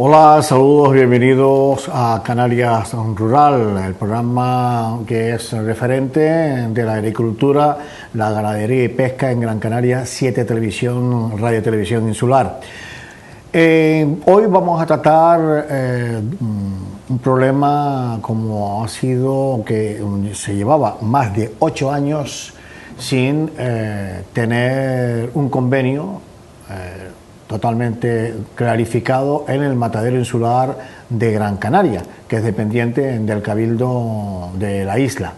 Hola, saludos, bienvenidos a Canarias Rural, el programa que es referente de la agricultura, la ganadería y pesca en Gran Canaria, 7 Televisión, Radio Televisión Insular. Hoy vamos a tratar un problema como ha sido que se llevaba más de 8 años sin tener un convenio totalmente clarificado en el matadero insular de Gran Canaria, que es dependiente del Cabildo de la isla.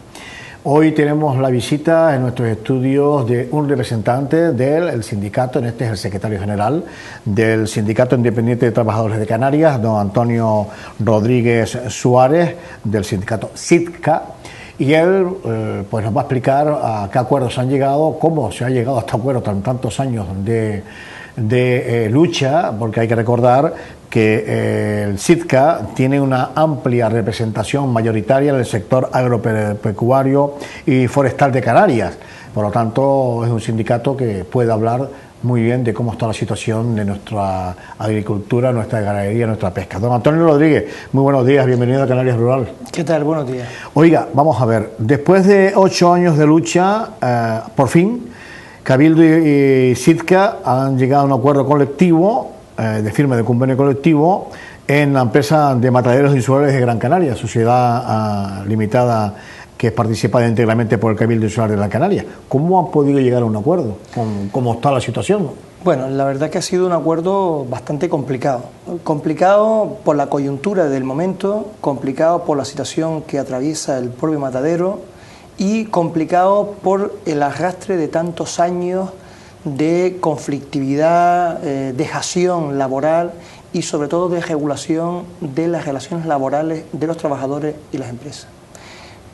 Hoy tenemos la visita en nuestros estudios de un representante del sindicato, en este es el secretario general del Sindicato Independiente de Trabajadores de Canarias, don Antonio Rodríguez Suárez, del sindicato SITCA, y él pues nos va a explicar a qué acuerdos han llegado, cómo se ha llegado a este acuerdo tras tantos años de lucha, porque hay que recordar que el SITCA tiene una amplia representación mayoritaria en el sector agropecuario y forestal de Canarias. Por lo tanto, es un sindicato que puede hablar muy bien de cómo está la situación de nuestra agricultura, nuestra ganadería, nuestra pesca. Don Antonio Rodríguez, muy buenos días, bienvenido a Canarias Rural. ¿Qué tal? Buenos días. Oiga, vamos a ver, después de 8 años de lucha, por fin, Cabildo y SITCA han llegado a un acuerdo colectivo, de firma de convenio colectivo, en la empresa de mataderos insulares de Gran Canaria, sociedad limitada que es participada íntegramente por el Cabildo Insular de Gran Canaria. ¿Cómo han podido llegar a un acuerdo? ¿Cómo está la situación? Bueno, la verdad que ha sido un acuerdo bastante complicado. Complicado por la coyuntura del momento, complicado por la situación que atraviesa el propio matadero y complicado por el arrastre de tantos años de conflictividad, dejación laboral y sobre todo de regulación de las relaciones laborales de los trabajadores y las empresas.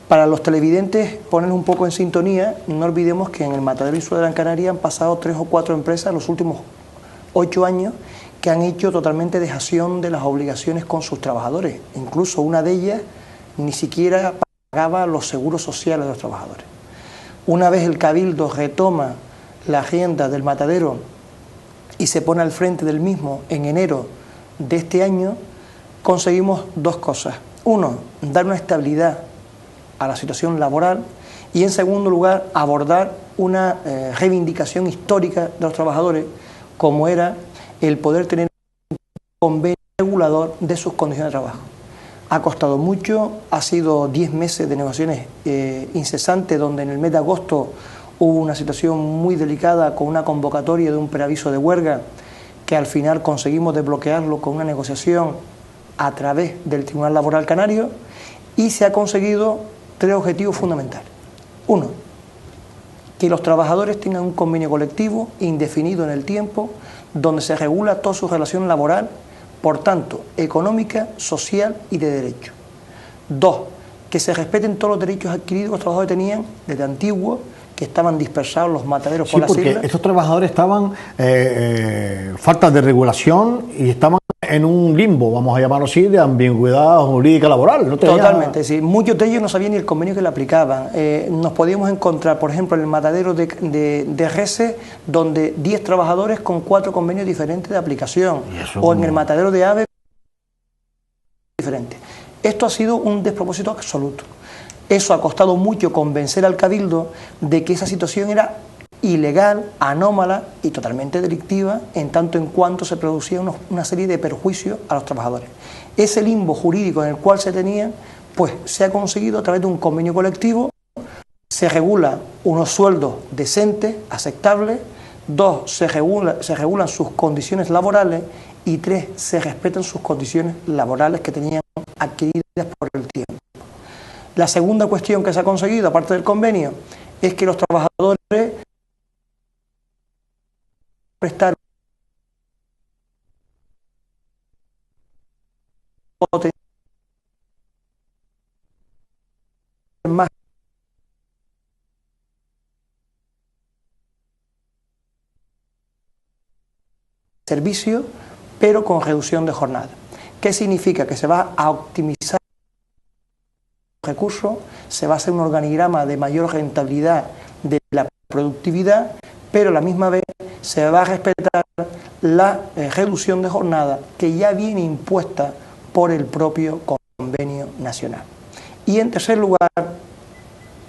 Para los televidentes, poner un poco en sintonía, no olvidemos que en el matadero insular de Gran Canaria han pasado 3 o 4 empresas en los últimos 8 años que han hecho totalmente dejación de las obligaciones con sus trabajadores. Incluso una de ellas ni siquiera pagaba los seguros sociales de los trabajadores. Una vez el Cabildo retoma la agenda del matadero y se pone al frente del mismo en enero de este año, conseguimos 2 cosas. Uno, dar una estabilidad a la situación laboral y, en segundo lugar, abordar una reivindicación histórica de los trabajadores, como era el poder tener un convenio regulador de sus condiciones de trabajo. Ha costado mucho, ha sido 10 meses de negociaciones incesantes, donde en el mes de agosto hubo una situación muy delicada con una convocatoria de un preaviso de huelga que al final conseguimos desbloquearlo con una negociación a través del Tribunal Laboral Canario, y se ha conseguido 3 objetivos fundamentales. Uno, que los trabajadores tengan un convenio colectivo indefinido en el tiempo donde se regula toda su relación laboral, por tanto, económica, social y de derecho. 2, que se respeten todos los derechos adquiridos que los trabajadores tenían desde antiguo, que estaban dispersados los mataderos por las islas. Sí, porque estos trabajadores estaban falta de regulación y estaban en un limbo, vamos a llamarlo así, de ambigüedad jurídica laboral. Totalmente, sí. Muchos de ellos no sabían ni el convenio que le aplicaban. Nos podíamos encontrar, por ejemplo, en el matadero de Rese, donde 10 trabajadores con 4 convenios diferentes de aplicación, o en el matadero de Aves diferente. Esto ha sido un despropósito absoluto. Eso ha costado mucho convencer al Cabildo de que esa situación era ilegal, anómala y totalmente delictiva, en tanto en cuanto se producía una serie de perjuicios a los trabajadores. Ese limbo jurídico en el cual se tenían, pues se ha conseguido a través de un convenio colectivo. Se regula unos sueldos decentes, aceptables. 2, se regulan sus condiciones laborales. Y 3, se respetan sus condiciones laborales que tenían adquiridas por el tiempo. La segunda cuestión que se ha conseguido, aparte del convenio, es que los trabajadores prestar más servicio, pero con reducción de jornada. ¿Qué significa? Que se va a optimizar los recursos, se va a hacer un organigrama de mayor rentabilidad de la productividad, pero a la misma vez se va a respetar la reducción de jornada que ya viene impuesta por el propio convenio nacional. Y en tercer lugar,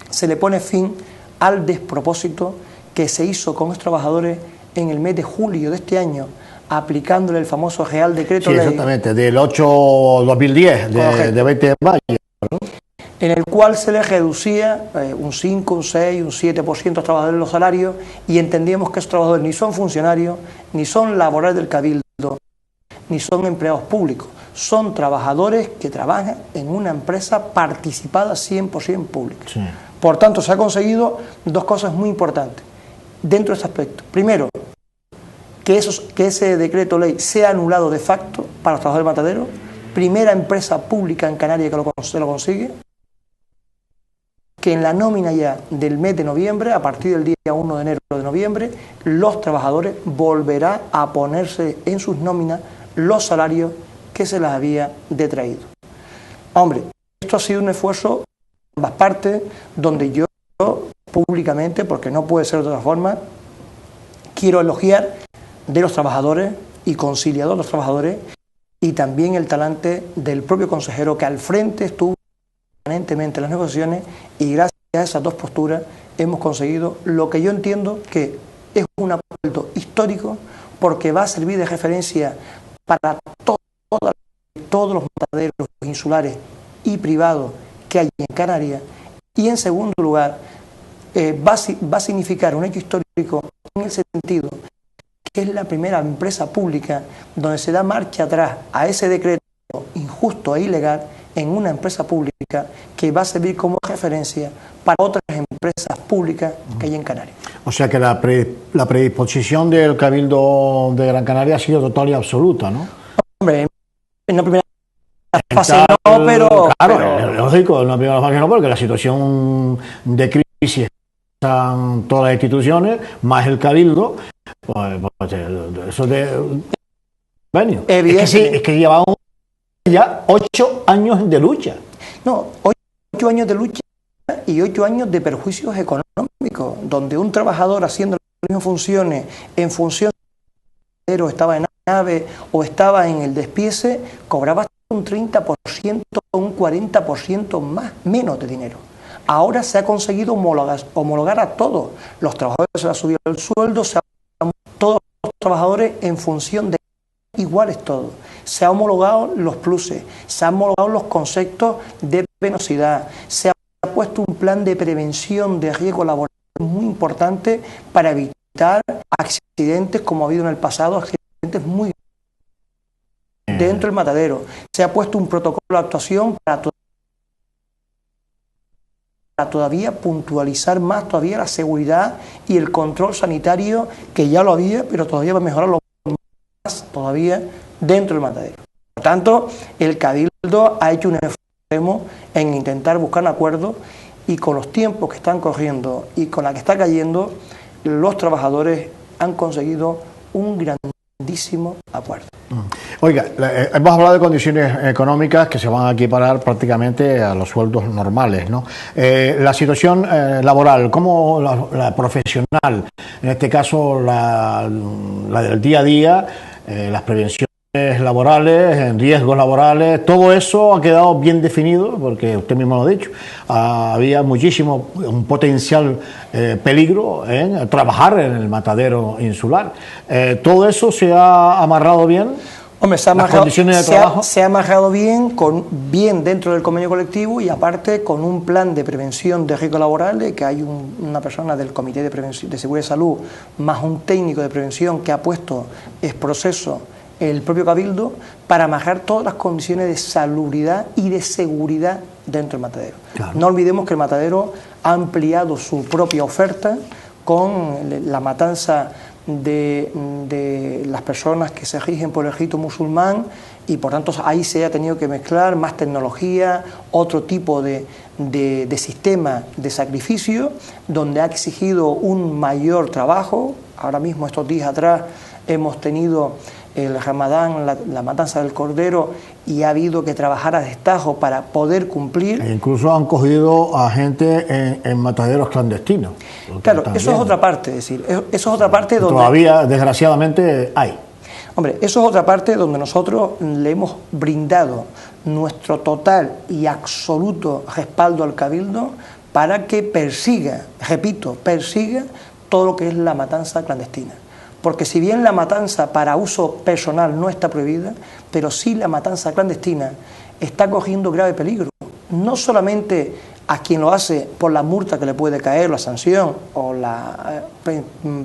se le pone fin al despropósito que se hizo con los trabajadores en el mes de julio de este año, aplicándole el famoso Real Decreto Ley. Exactamente, del 8/2010, de 20 de mayo. En el cual se les reducía un 5, un 6, un 7% a los trabajadores los salarios, y entendíamos que esos trabajadores ni son funcionarios, ni son laborales del Cabildo, ni son empleados públicos. Son trabajadores que trabajan en una empresa participada 100% pública. Sí. Por tanto, se ha conseguido dos cosas muy importantes dentro de este aspecto. Primero, que ese decreto ley sea anulado de facto para los trabajadores mataderos. Primera empresa pública en Canarias que se lo consigue. Que en la nómina ya del mes de noviembre, a partir del día 1 de enero de noviembre, los trabajadores volverán a ponerse en sus nóminas los salarios que se les había detraído. Hombre, esto ha sido un esfuerzo de ambas partes, donde yo públicamente, porque no puede ser de otra forma, quiero elogiar de los trabajadores y conciliador de los trabajadores, y también el talante del propio consejero que al frente estuvo permanentemente en las negociaciones, y gracias a esas dos posturas hemos conseguido lo que yo entiendo que es un acuerdo histórico, porque va a servir de referencia para todos los mataderos insulares y privados que hay en Canarias, y en segundo lugar va a significar un hecho histórico en el sentido que es la primera empresa pública donde se da marcha atrás a ese decreto injusto e ilegal en una empresa pública, que va a servir como referencia para otras empresas públicas que hay en Canarias. O sea que la predisposición del Cabildo de Gran Canaria ha sido total y absoluta, ¿no? Hombre, en la primera fase no, pero... Claro, es lógico, en la primera fase no, porque la situación de crisis están todas las instituciones, más el Cabildo, pues eso de... Bueno, es que llevamos ya 8 años de lucha. No, 8 años de lucha y 8 años de perjuicios económicos, donde un trabajador haciendo las mismas funciones en función de estaba en nave o estaba en el despiece, cobraba un 30% o un 40% más, menos de dinero. Ahora se ha conseguido homologar a todos los trabajadores, se ha subido el sueldo, todos los trabajadores en función de iguales todos. Se han homologado los pluses, se han homologado los conceptos de penosidad, se ha puesto un plan de prevención de riesgo laboral muy importante para evitar accidentes como ha habido en el pasado, accidentes muy dentro del matadero. Se ha puesto un protocolo de actuación para todavía puntualizar más todavía la seguridad y el control sanitario, que ya lo había, pero todavía va a mejorarlo más todavía dentro del matadero. Por tanto, el Cabildo ha hecho un esfuerzo en intentar buscar un acuerdo, y con los tiempos que están corriendo y con la que está cayendo, los trabajadores han conseguido un grandísimo acuerdo. Oiga, hemos hablado de condiciones económicas que se van a equiparar prácticamente a los sueldos normales, ¿no? La situación laboral, ¿cómo la profesional, en este caso la del día a día, las prevenciones laborales, riesgos laborales, todo eso ha quedado bien definido, porque usted mismo lo ha dicho, había un potencial peligro en trabajar en el matadero insular. ¿Todo eso se ha amarrado bien? Hombre, se ha amarrado bien dentro del convenio colectivo, y aparte con un plan de prevención de riesgos laborales, que hay una persona del Comité de Prevención de Seguridad y Salud, más un técnico de prevención que ha puesto el proceso el propio Cabildo, para amarrar todas las condiciones de salubridad y de seguridad dentro del matadero. Claro. No olvidemos que el matadero ha ampliado su propia oferta con la matanza de las personas que se rigen por el rito musulmán, y por tanto ahí se ha tenido que mezclar más tecnología, otro tipo de sistema de sacrificio, donde ha exigido un mayor trabajo. Ahora mismo, estos días atrás, hemos tenido el Ramadán, la matanza del Cordero, y ha habido que trabajar a destajo para poder cumplir. E incluso han cogido a gente en mataderos clandestinos. Claro, eso es otra parte, es decir, eso es otra parte donde... Todavía, desgraciadamente, hay. Hombre, eso es otra parte donde nosotros le hemos brindado nuestro total y absoluto respaldo al Cabildo para que persiga, repito, persiga todo lo que es la matanza clandestina. Porque si bien la matanza para uso personal no está prohibida, pero sí la matanza clandestina está cogiendo grave peligro. No solamente a quien lo hace por la multa que le puede caer, la sanción o la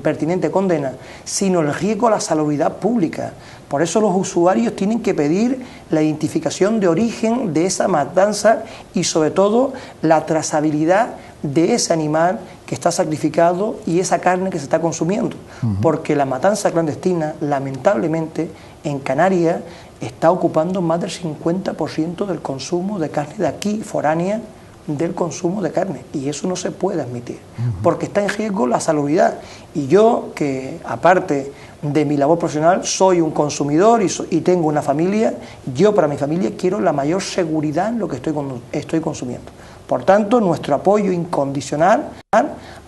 pertinente condena, sino el riesgo a la salubridad pública. Por eso los usuarios tienen que pedir la identificación de origen de esa matanza y sobre todo la trazabilidad de ese animal que está sacrificado y esa carne que se está consumiendo. Porque la matanza clandestina, lamentablemente, en Canarias está ocupando más del 50% del consumo de carne de aquí, foránea, del consumo de carne, y eso no se puede admitir, porque está en riesgo la salubridad. Y yo, que aparte de mi labor profesional, soy un consumidor y tengo una familia, yo para mi familia quiero la mayor seguridad en lo que estoy consumiendo. Por tanto, nuestro apoyo incondicional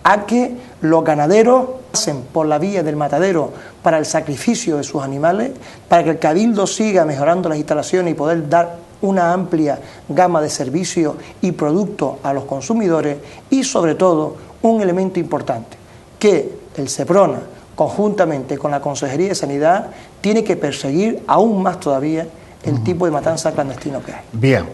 a que los ganaderos pasen por la vía del matadero para el sacrificio de sus animales, para que el Cabildo siga mejorando las instalaciones y poder dar una amplia gama de servicios y productos a los consumidores, y sobre todo un elemento importante, que el Seprona, conjuntamente con la Consejería de Sanidad, tiene que perseguir aún más todavía el tipo de matanza clandestino que hay. Bien.